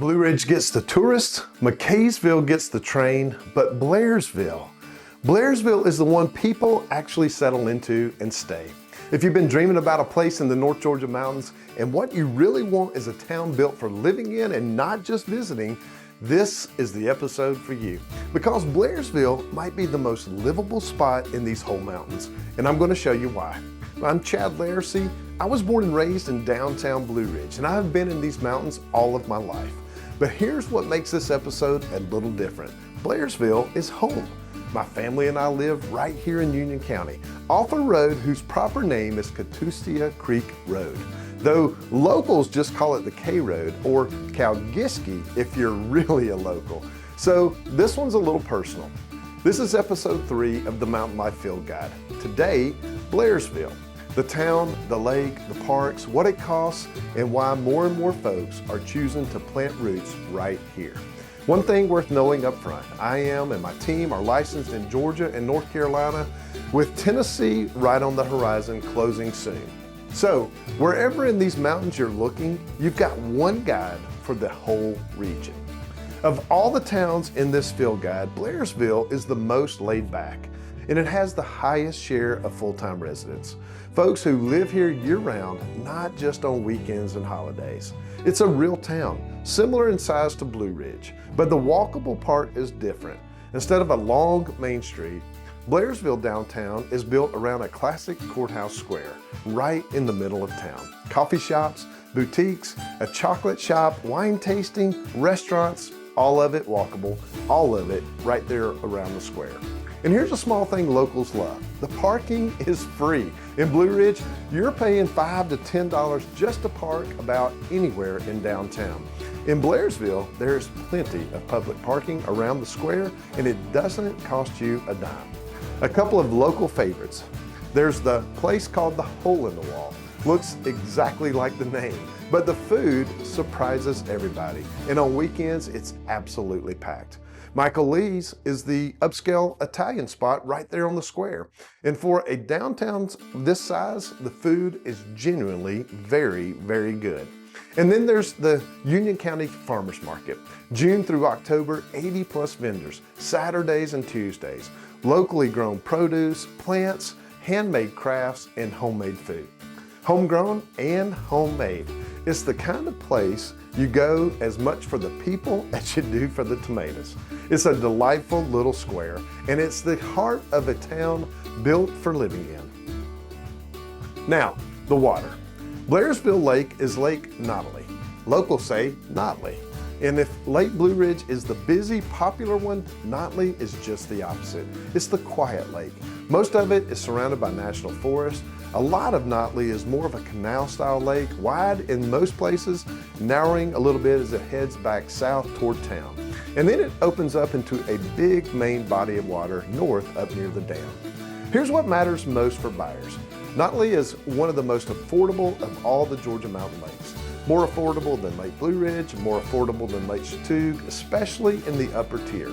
Blue Ridge gets the tourists, McKaysville gets the train, but Blairsville is the one people actually settle into and stay. If you've been dreaming about a place in the North Georgia mountains and what you really want is a town built for living in and not just visiting, this is the episode for you. Because Blairsville might be the most livable spot in these whole mountains, and I'm going to show you why. I'm Chad Lariscy. I was born and raised in downtown Blue Ridge, and I've been in these mountains all of my life. But here's what makes this episode a little different. Blairsville is home. My family and I live right here in Union County, off a road whose proper name is Catoosia Creek Road, though locals just call it the K Road or Cowgiskey if you're really a local. So this one's a little personal. This is episode 3 of the Mountain Life Field Guide. Today, Blairsville, the town, the lake, the parks, what it costs, and why more and more folks are choosing to plant roots right here. One thing worth knowing up front, I am and my team are licensed in Georgia and North Carolina, with Tennessee right on the horizon, closing soon. So wherever in these mountains you're looking, you've got one guide for the whole region. Of all the towns in this field guide, Blairsville is the most laid back, and it has the highest share of full-time residents. Folks who live here year-round, not just on weekends and holidays. It's a real town, similar in size to Blue Ridge, but the walkable part is different. Instead of a long main street, Blairsville downtown is built around a classic courthouse square, right in the middle of town. Coffee shops, boutiques, a chocolate shop, wine tasting, restaurants, all of it walkable, all of it right there around the square. And here's a small thing locals love. The parking is free. In Blue Ridge, you're paying $5 to $10 just to park about anywhere in downtown. In Blairsville, there's plenty of public parking around the square, and it doesn't cost you a dime. A couple of local favorites. There's the place called the Hole in the Wall. Looks exactly like the name, but the food surprises everybody. And on weekends, it's absolutely packed. Michael Lee's is the upscale Italian spot right there on the square. And for a downtown this size, the food is genuinely very, very good. And then there's the Union County Farmers Market. June through October, 80 plus vendors, Saturdays and Tuesdays. Locally grown produce, plants, handmade crafts, and homemade food. Homegrown and homemade. It's the kind of place you go as much for the people as you do for the tomatoes. It's a delightful little square, and it's the heart of a town built for living in. Now, the water. Blairsville Lake is Lake Nottely. Locals say Nottely. And if Lake Blue Ridge is the busy, popular one, Nottely is just the opposite. It's the quiet lake. Most of it is surrounded by national forest. A lot of Nottely is more of a canal-style lake, wide in most places, narrowing a little bit as it heads back south toward town. And then it opens up into a big main body of water north up near the dam. Here's what matters most for buyers. Nottely is one of the most affordable of all the Georgia mountain lakes. More affordable than Lake Blue Ridge, more affordable than Lake Chattooga, especially in the upper tier.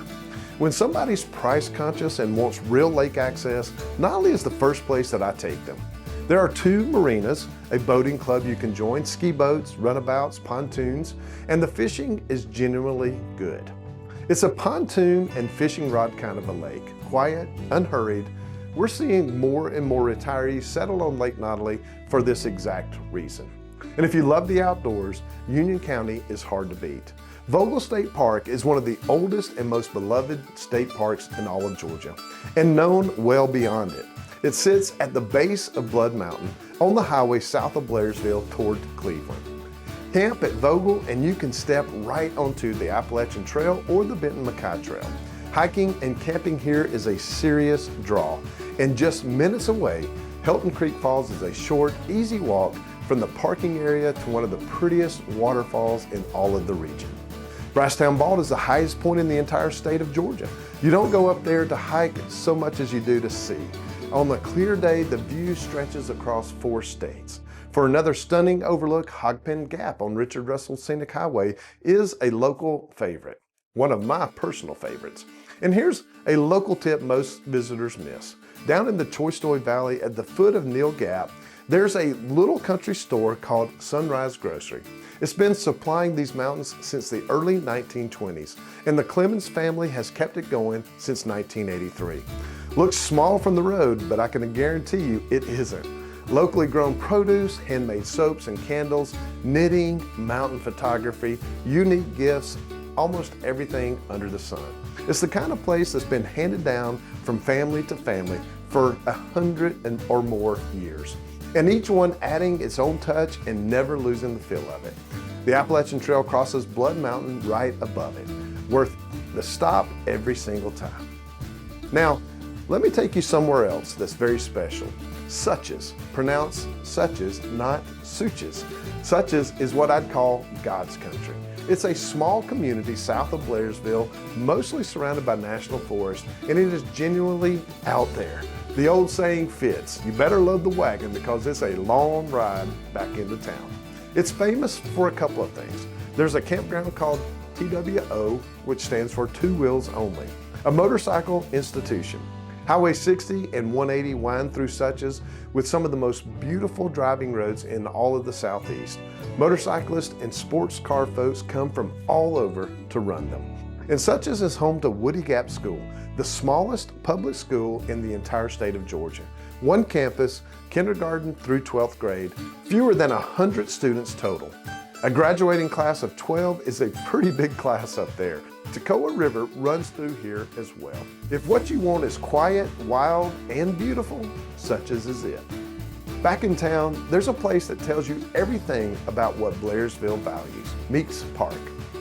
When somebody's price conscious and wants real lake access, Nottely is the first place that I take them. There are 2 marinas, a boating club you can join, ski boats, runabouts, pontoons, and the fishing is genuinely good. It's a pontoon and fishing rod kind of a lake, quiet, unhurried. We're seeing more and more retirees settle on Lake Nottely for this exact reason. And if you love the outdoors, Union County is hard to beat. Vogel State Park is one of the oldest and most beloved state parks in all of Georgia, and known well beyond it. It sits at the base of Blood Mountain on the highway south of Blairsville toward Cleveland. Camp at Vogel and you can step right onto the Appalachian Trail or the Benton-MacKay Trail. Hiking and camping here is a serious draw, and just minutes away, Hilton Creek Falls is a short, easy walk from the parking area to one of the prettiest waterfalls in all of the region. Brasstown Bald is the highest point in the entire state of Georgia. You don't go up there to hike so much as you do to see. On a clear day, the view stretches across 4 states. For another stunning overlook, Hogpen Gap on Richard Russell Scenic Highway is a local favorite, one of my personal favorites. And here's a local tip most visitors miss. Down in the Choistoy Valley at the foot of Neal Gap, There's a little country store called Sunrise Grocery. It's been supplying these mountains since the early 1920s, and the Clemens family has kept it going since 1983. Looks small from the road, but I can guarantee you it isn't. Locally grown produce, handmade soaps and candles, knitting, mountain photography, unique gifts, almost everything under the sun. It's the kind of place that's been handed down from family to family for 100 or more years, and each one adding its own touch and never losing the feel of it. The Appalachian Trail crosses Blood Mountain right above it, worth the stop every single time. Now, let me take you somewhere else that's very special. Suches, pronounced Suches, not Suches. Suches is what I'd call God's country. It's a small community south of Blairsville, mostly surrounded by national forest, and it is genuinely out there. The old saying fits, you better load the wagon because it's a long ride back into town. It's famous for a couple of things. There's a campground called TWO, which stands for Two Wheels Only, a motorcycle institution. Highway 60 and 180 wind through Suches with some of the most beautiful driving roads in all of the Southeast. Motorcyclists and sports car folks come from all over to run them. And Suches is home to Woody Gap School, the smallest public school in the entire state of Georgia. One campus, kindergarten through 12th grade, fewer than 100 students total. A graduating class of 12 is a pretty big class up there. Toccoa River runs through here as well. If what you want is quiet, wild, and beautiful, Suches is it. Back in town, there's a place that tells you everything about what Blairsville values, Meeks Park.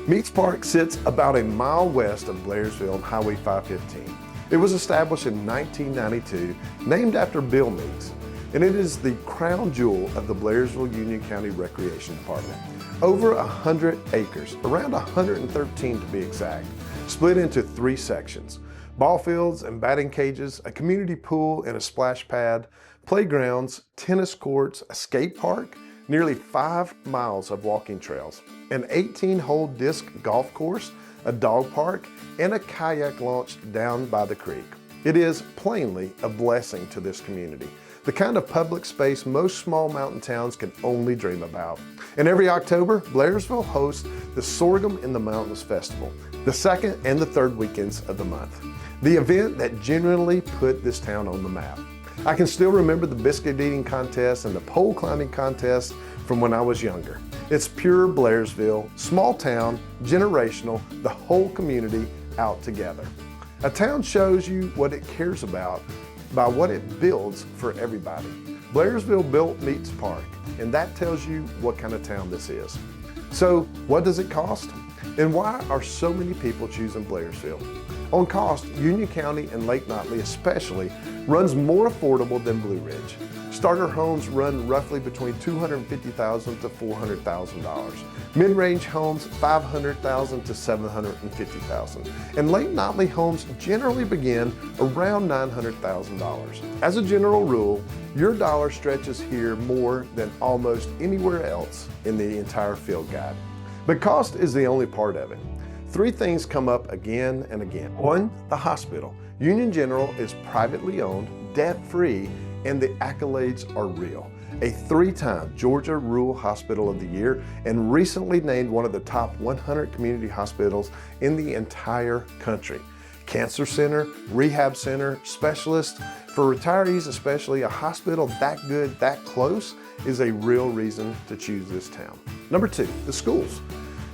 Meeks Park sits about a mile west of Blairsville on Highway 515. It was established in 1992, named after Bill Meeks, and it is the crown jewel of the Blairsville Union County Recreation Department. Over 100 acres, around 113 to be exact, split into 3 sections. Ball fields and batting cages, a community pool and a splash pad, playgrounds, tennis courts, a skate park, nearly 5 miles of walking trails, an 18-hole disc golf course, a dog park, and a kayak launch down by the creek. It is plainly a blessing to this community, the kind of public space most small mountain towns can only dream about. And every October, Blairsville hosts the Sorghum in the Mountains Festival, the 2nd and the 3rd weekends of the month, the event that genuinely put this town on the map. I can still remember the biscuit eating contest and the pole climbing contest from when I was younger. It's pure Blairsville, small town, generational, the whole community out together. A town shows you what it cares about by what it builds for everybody. Blairsville built Meeks Park, and that tells you what kind of town this is. So what does it cost? And why are so many people choosing Blairsville? On cost, Union County and Lake Nottely especially runs more affordable than Blue Ridge. Starter homes run roughly between $250,000 to $400,000. Mid-range homes, $500,000 to $750,000. And Lake Nottely homes generally begin around $900,000. As a general rule, your dollar stretches here more than almost anywhere else in the entire field guide. But cost is the only part of it. 3 things come up again and again. 1, the hospital. Union General is privately owned, debt-free, and the accolades are real. A 3-time Georgia Rural Hospital of the Year and recently named one of the top 100 community hospitals in the entire country. Cancer center, rehab center, specialist. For retirees especially, a hospital that good, that close is a real reason to choose this town. Number 2, the schools.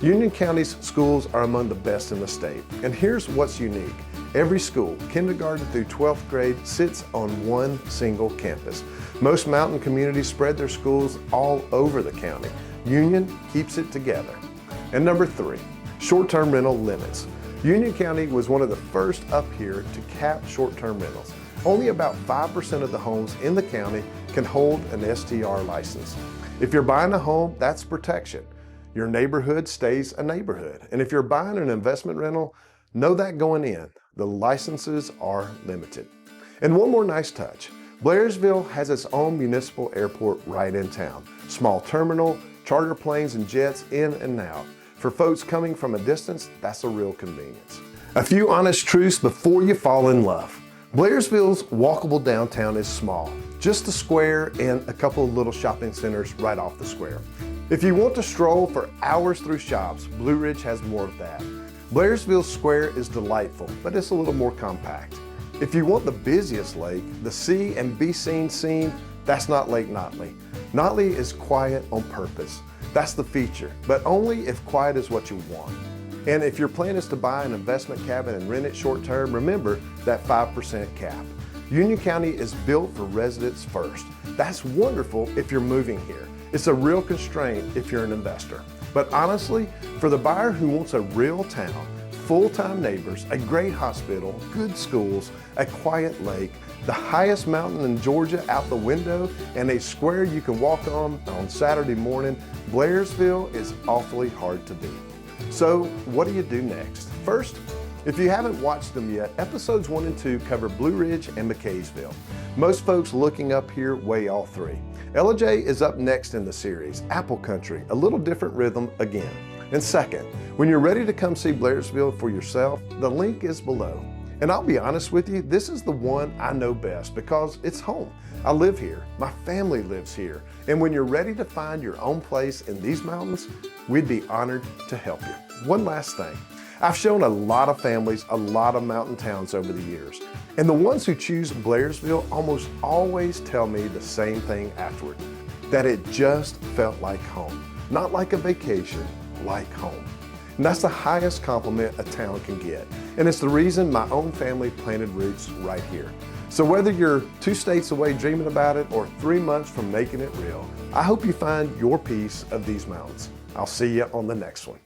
Union County's schools are among the best in the state, and here's what's unique. Every school, kindergarten through 12th grade, sits on one single campus. Most mountain communities spread their schools all over the county. Union keeps it together. And number 3, short-term rental limits. Union County was one of the first up here to cap short-term rentals. Only about 5% of the homes in the county can hold an STR license. If you're buying a home, that's protection. Your neighborhood stays a neighborhood. And if you're buying an investment rental, know that going in, the licenses are limited. And one more nice touch. Blairsville has its own municipal airport right in town. Small terminal, charter planes and jets in and out. For folks coming from a distance, that's a real convenience. A few honest truths before you fall in love. Blairsville's walkable downtown is small, just the square and a couple of little shopping centers right off the square. If you want to stroll for hours through shops, Blue Ridge has more of that. Blairsville Square is delightful, but it's a little more compact. If you want the busiest lake, the see and be seen scene, that's not Lake Nottely. Nottely is quiet on purpose. That's the feature, but only if quiet is what you want. And if your plan is to buy an investment cabin and rent it short term, remember that 5% cap. Union County is built for residents first. That's wonderful if you're moving here. It's a real constraint if you're an investor. But honestly, for the buyer who wants a real town, full-time neighbors, a great hospital, good schools, a quiet lake, the highest mountain in Georgia out the window, and a square you can walk on Saturday morning, Blairsville is awfully hard to beat. So what do you do next? First, if you haven't watched them yet, episodes 1 and 2 cover Blue Ridge and McKaysville. Most folks looking up here weigh all three. LJ is up next in the series, Apple Country, a little different rhythm again. And second, when you're ready to come see Blairsville for yourself, the link is below. And I'll be honest with you, this is the one I know best because it's home. I live here, my family lives here. And when you're ready to find your own place in these mountains, we'd be honored to help you. One last thing. I've shown a lot of families a lot of mountain towns over the years. And the ones who choose Blairsville almost always tell me the same thing afterward, that it just felt like home. Not like a vacation, like home. And that's the highest compliment a town can get. And it's the reason my own family planted roots right here. So whether you're 2 states away dreaming about it or 3 months from making it real, I hope you find your piece of these mountains. I'll see you on the next one.